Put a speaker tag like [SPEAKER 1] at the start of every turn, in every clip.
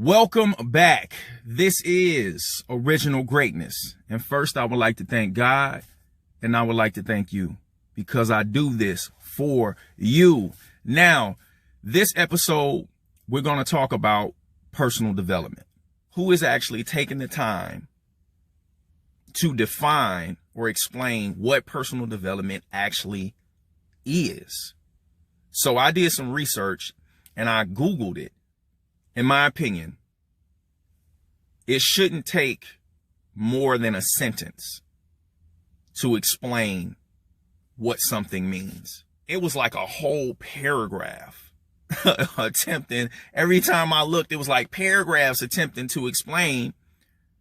[SPEAKER 1] Welcome back. This is Original Greatness. And first, I would like to thank God, and I would like to thank you because I do this for you. Now, this episode, we're going to talk about personal development. Who is actually taking the time to define or explain what personal development actually is? So I did some research and I Googled it. In my opinion, it shouldn't take more than a sentence to explain what something means. It was like a whole paragraph attempting. Every time I looked, it was like paragraphs attempting to explain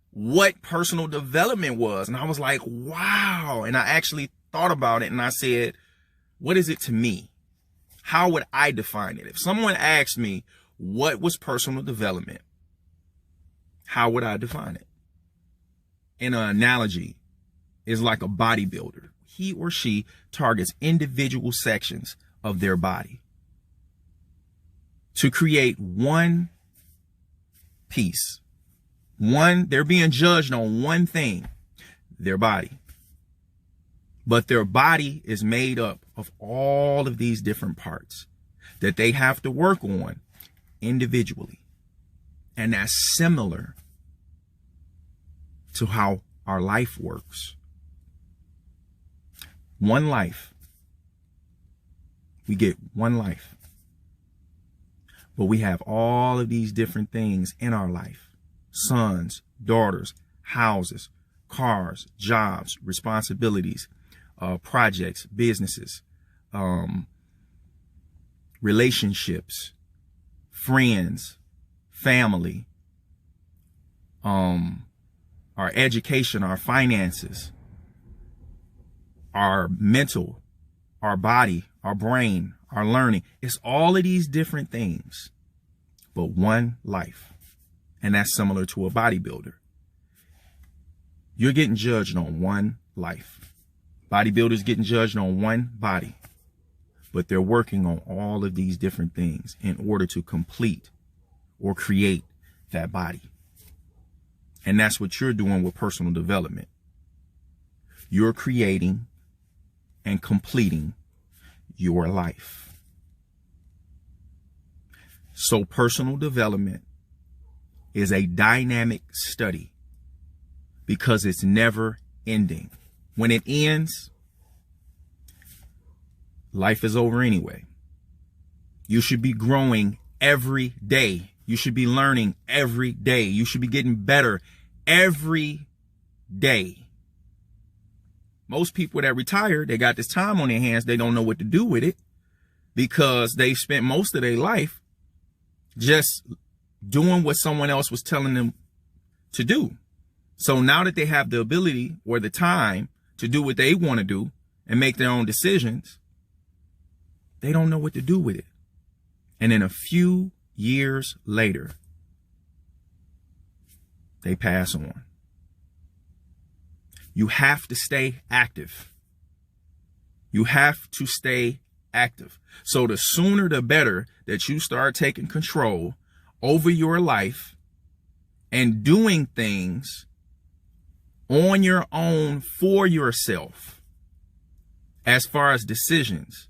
[SPEAKER 1] what personal development was. And I was like, wow. And I actually thought about it and I said, what is it to me? How would I define it? If someone asked me, what was personal development? How would I define it? In an analogy, is like a bodybuilder. He or she targets individual sections of their body to create one piece. They're being judged on one thing, their body. But their body is made up of all of these different parts that they have to work on individually. And that's similar to how our life works. One life. We get one life. But we have all of these different things in our life. Sons, daughters, houses, cars, jobs, responsibilities, projects, businesses, relationships, friends, family, our education, our finances, our mental, our body, our brain, our learning. It's all of these different things, but one life. And that's similar to a bodybuilder. You're getting judged on one life. Bodybuilders getting judged on one body, but they're working on all of these different things in order to complete or create that body. And that's what you're doing with personal development. You're creating and completing your life. So personal development is a dynamic study because it's never ending. When it ends, life is over anyway. You should be growing every day. You should be learning every day. You should be getting better every day. Most people that retire, they got this time on their hands. They don't know what to do with it because they spent most of their life just doing what someone else was telling them to do. So now that they have the ability or the time to do what they want to do and make their own decisions, they don't know what to do with it. And then a few years later, they pass on. You have to stay active. You have to stay active. So the sooner the better that you start taking control over your life and doing things on your own for yourself. As far as decisions,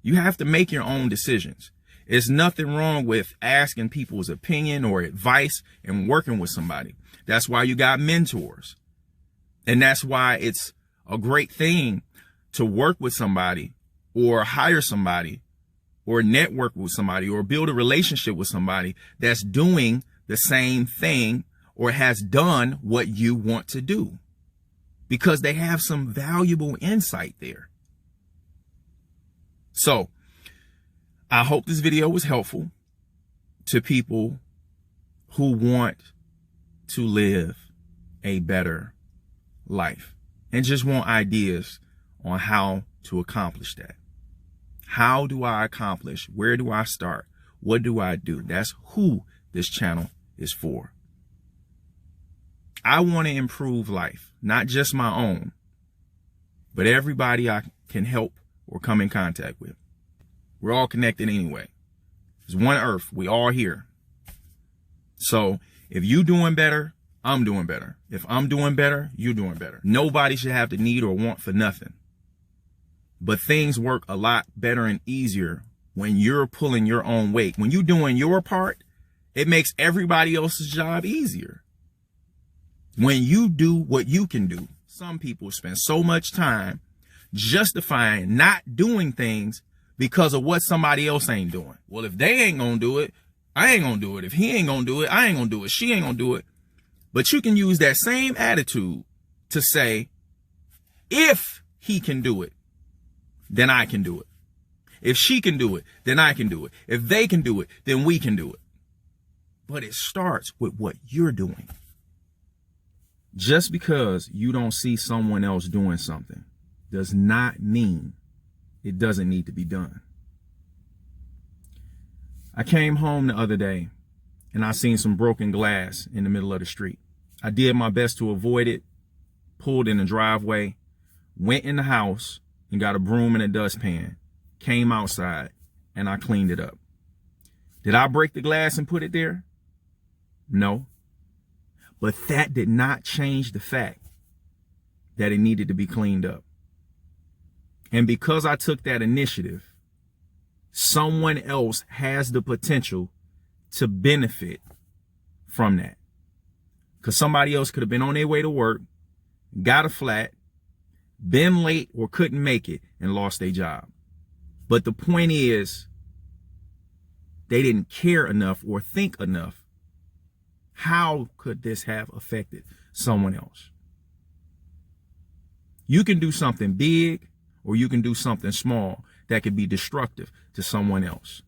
[SPEAKER 1] you have to make your own decisions. There's nothing wrong with asking people's opinion or advice and working with somebody. That's why you got mentors. And that's why it's a great thing to work with somebody or hire somebody or network with somebody or build a relationship with somebody that's doing the same thing or has done what you want to do, because they have some valuable insight there. So I hope this video was helpful to people who want to live a better life and just want ideas on how to accomplish that. How do I accomplish? Where do I start? What do I do? That's who this channel is for. I want to improve life, not just my own, but everybody I can help or come in contact with. We're all connected anyway. There's one earth. We all here. So if you doing better, I'm doing better. If I'm doing better, you're doing better. Nobody should have the need or want for nothing. But things work a lot better and easier when you're pulling your own weight. When you're doing your part, it makes everybody else's job easier. When you do what you can do, some people spend so much time justifying not doing things because of what somebody else ain't doing. Well, if they ain't gonna do it, I ain't gonna do it. If he ain't gonna do it, I ain't gonna do it. She ain't gonna do it. But you can use that same attitude to say, if he can do it, then I can do it. If she can do it, then I can do it. If they can do it, then we can do it. But it starts with what you're doing. Just because you don't see someone else doing something does not mean it doesn't need to be done. I came home the other day and I seen some broken glass in the middle of the street. I did my best to avoid it, pulled in the driveway, went in the house and got a broom and a dustpan, came outside and I cleaned it up. Did I break the glass and put it there? No. But that did not change the fact that it needed to be cleaned up. And because I took that initiative, someone else has the potential to benefit from that. Because somebody else could have been on their way to work, got a flat, been late or couldn't make it, and lost their job. But the point is, they didn't care enough or think enough. How could this have affected someone else? You can do something big or you can do something small that could be destructive to someone else.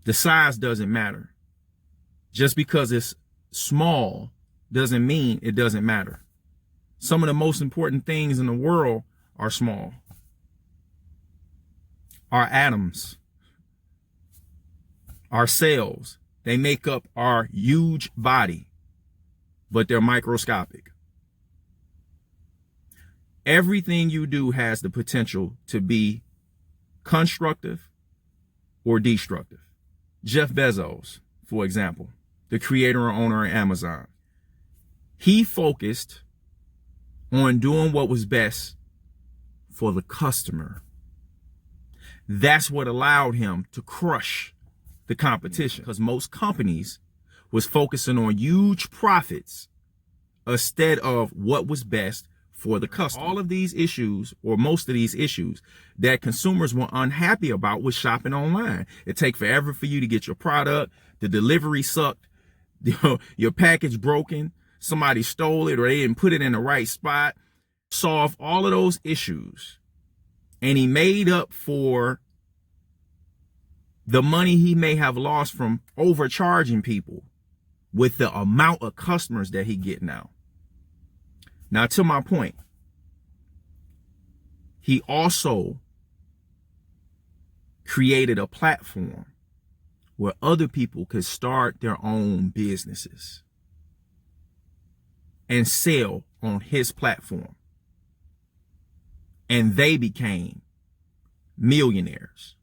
[SPEAKER 1] The size doesn't matter. Just because it's small doesn't mean it doesn't matter. Some of the most important things in the world are small. Our atoms, our cells, they make up our huge body, but they're microscopic. Everything you do has the potential to be constructive or destructive. Jeff Bezos, for example, the creator and owner of Amazon, he focused on doing what was best for the customer. That's what allowed him to crush the competition, because most companies was focusing on huge profits instead of what was best for the customer. All of these issues, or most of these issues that consumers were unhappy about, was shopping online. It take forever for you to get your product. The delivery sucked. Your package broken. Somebody stole it or they didn't put it in the right spot. Solve all of those issues. And he made up for the money he may have lost from overcharging people with the amount of customers that he get now. Now, to my point, he also created a platform where other people could start their own businesses and sell on his platform. And they became millionaires.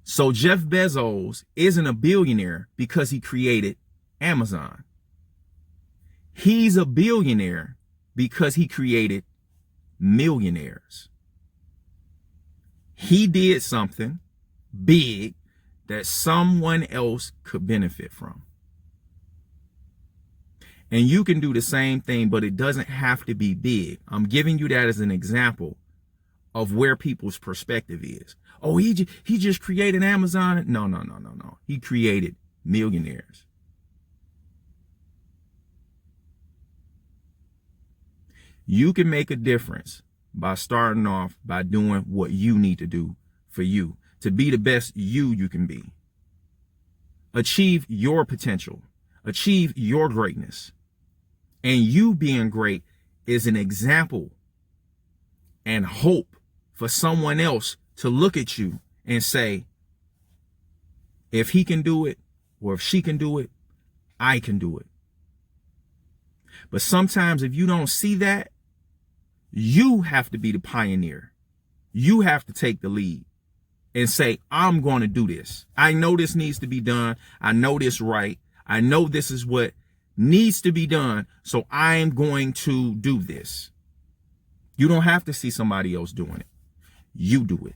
[SPEAKER 1] So Jeff Bezos isn't a billionaire because he created Amazon. He's a billionaire because he created millionaires. He did something big that someone else could benefit from. And you can do the same thing, but it doesn't have to be big. I'm giving you that as an example of where people's perspective is. Oh, he just created Amazon. No. He created millionaires. You can make a difference by starting off by doing what you need to do for you to be the best you can be. Achieve your potential. Achieve your greatness. And you being great is an example and hope for someone else to look at you and say, if he can do it, or if she can do it, I can do it. But sometimes if you don't see that, you have to be the pioneer. You have to take the lead and say, I'm going to do this. I know this needs to be done. I know this right. I know this is what needs to be done. So I'm going to do this. You don't have to see somebody else doing it. You do it.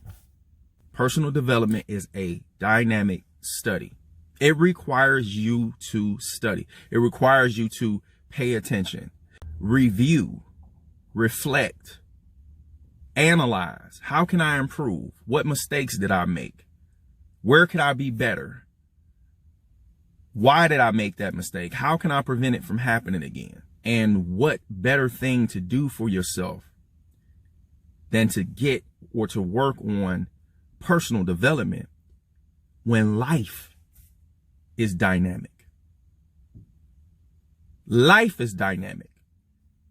[SPEAKER 1] Personal development is a dynamic study. It requires you to study. It requires you to pay attention, review, reflect, analyze. How can I improve? What mistakes did I make? Where could I be better? Why did I make that mistake? How can I prevent it from happening again? And what better thing to do for yourself than to get or to work on personal development when life is dynamic? Life is dynamic.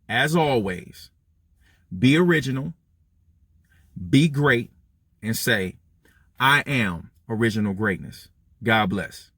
[SPEAKER 1] As always, be original, be great, and say, I am original greatness. God bless.